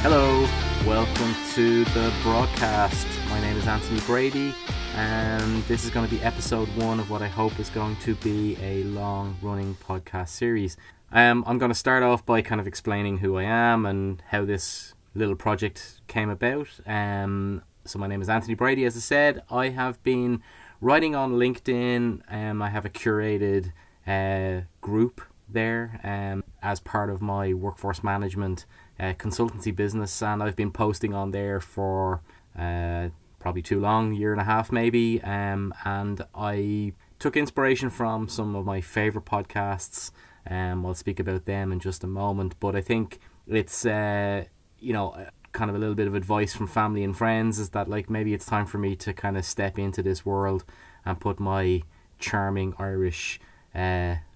Hello, welcome to the Brád-Cast. My name is Anthony Brady, and this is going to be episode 1 of what I hope is going to be a long-running podcast series. I'm going to start off by kind of explaining who I am and how this little project came about. So my name is Anthony Brady, as I said. I have been writing on LinkedIn. I have a curated group there as part of my workforce management consultancy business, and I've been posting on there for probably too long, year and a half maybe, and I took inspiration from some of my favourite podcasts. I'll speak about them in just a moment, but I think it's kind of a little bit of advice from family and friends is that maybe it's time for me to kind of step into this world and put my charming Irish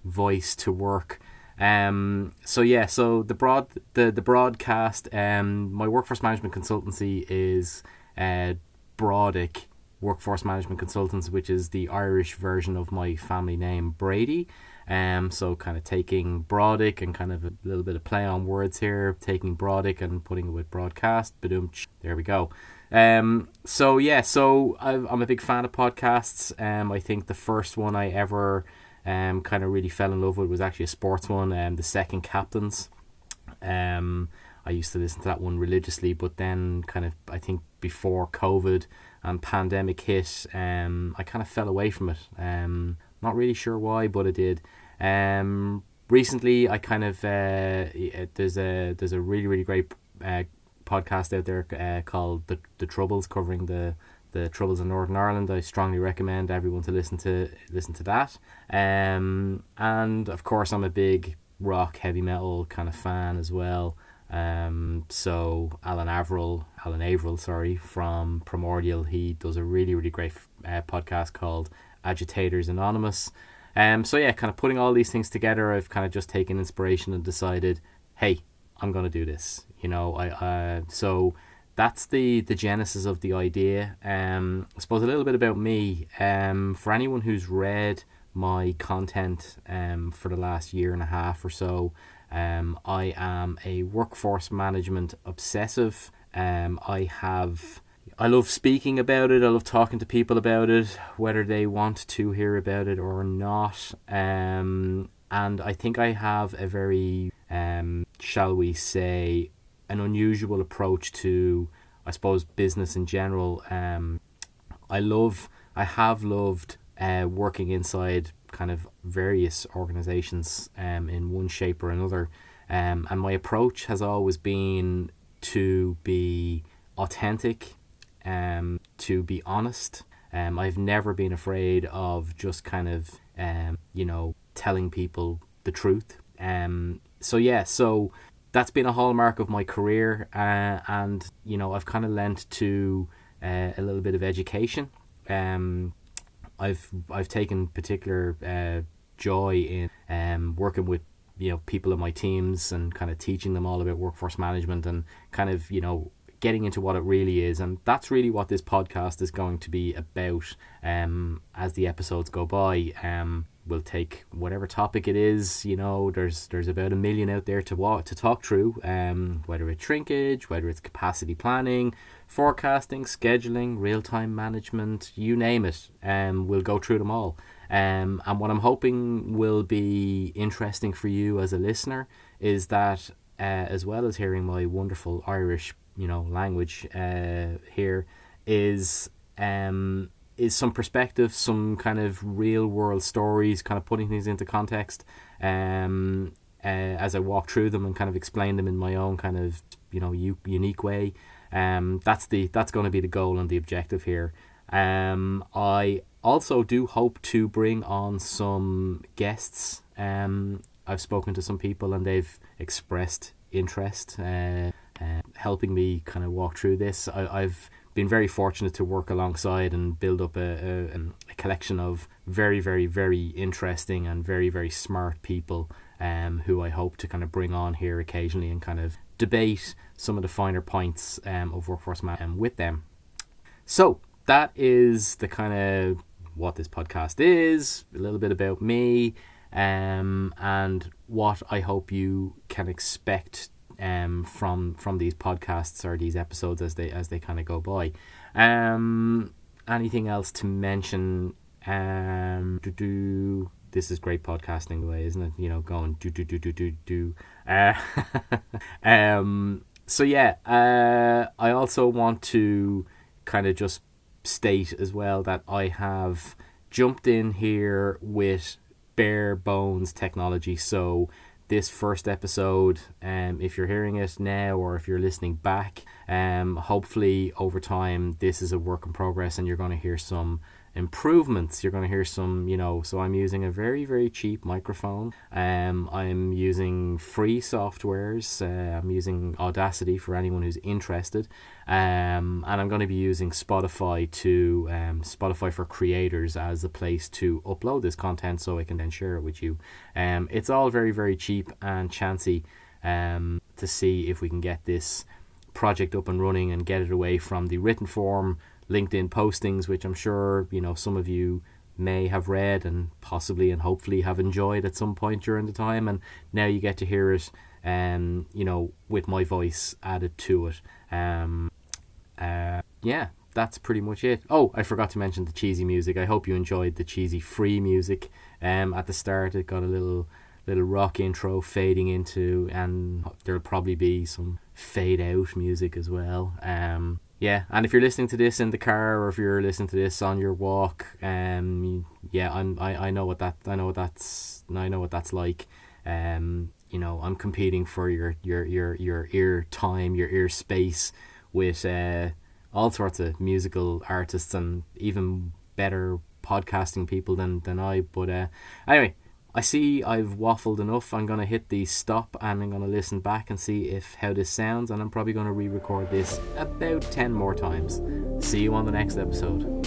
voice to work. So the Brád-Cast, my workforce management consultancy is Brád Workforce Management Consultants, which is the Irish version of my family name Brady. So kind of taking Brád and kind of a little bit of play on words here, taking Brád and putting it with Brád-Cast. There we go. So I'm a big fan of podcasts. I think the first one I ever kind of really fell in love with was actually a sports one, the Second Captains. I used to listen to that one religiously, but then kind of, I think before COVID and pandemic hit, I kind of fell away from it. Not really sure why, but I did. Recently I kind of there's a really, really great podcast out there called the Troubles, covering the Troubles in Northern Ireland. I strongly recommend everyone to listen to that. And of course I'm a big rock, heavy metal kind of fan as well. So Alan Averill from Primordial, he does a really, really great podcast called Agitators Anonymous. Kind of putting all these things together, I've kind of just taken inspiration and decided, hey, I'm going to do this. So that's the genesis of the idea. I suppose a little bit about me. For anyone who's read my content for the last year and a half or so, I am a workforce management obsessive. I love speaking about it. I love talking to people about it, whether they want to hear about it or not. And I think I have a very, shall we say, an unusual approach to, I suppose, business in general. I have loved working inside kind of various organizations in one shape or another. And my approach has always been to be authentic, to be honest. I've never been afraid of just kind of, telling people the truth. So that's been a hallmark of my career, and I've kind of lent to a little bit of education. I've taken particular joy in working with people in my teams and kind of teaching them all about workforce management and kind of getting into what it really is. And that's really what this podcast is going to be about. As the episodes go by, we'll take whatever topic it is. There's about 1 million out there to talk through, whether it's shrinkage, whether it's capacity planning, forecasting, scheduling, real-time management, you name it. We'll go through them all. And what I'm hoping will be interesting for you as a listener is that as well as hearing my wonderful Irish language here, is some perspective, some kind of real world stories, kind of putting things into context as I walk through them and kind of explain them in my own kind of unique way. That's going to be the goal and the objective here. I also do hope to bring on some guests. I've spoken to some people and they've expressed interest helping me kind of walk through this. I've been very fortunate to work alongside and build up a collection of very, very, very interesting and very, very smart people who I hope to kind of bring on here occasionally and kind of debate some of the finer points of workforce management with them. So that is the kind of what this podcast is, a little bit about me, and what I hope you can expect from these podcasts or these episodes as they kind of go by. Anything else to mention? This is great podcasting the way, isn't it? You know, going do. So yeah, I also want to kind of just state as well that I have jumped in here with bare bones technology. So this first episode, if you're hearing it now or if you're listening back, hopefully over time this is a work in progress and you're going to hear some improvements. You're going to hear some, so I'm using a very, very cheap microphone. I'm using free softwares. I'm using Audacity for anyone who's interested. And I'm going to be using Spotify Spotify for creators as a place to upload this content so I can then share it with you. It's all very, very cheap and chancy to see if we can get this project up and running and get it away from the written form LinkedIn postings, which I'm sure some of you may have read and possibly and hopefully have enjoyed at some point during the time, and now you get to hear it with my voice added to it. Yeah, that's pretty much it. Oh, I forgot to mention the cheesy music. I hope you enjoyed the cheesy free music. At the start it got a little rock intro fading into, and there'll probably be some fade out music as well. Yeah, and if you're listening to this in the car or if you're listening to this on your walk, I know what that's like. I'm competing for your ear time, your ear space with all sorts of musical artists and even better podcasting people than I. But anyway, I see I've waffled enough. I'm going to hit the stop and I'm going to listen back and see how this sounds, and I'm probably going to re-record this about 10 more times. See you on the next episode.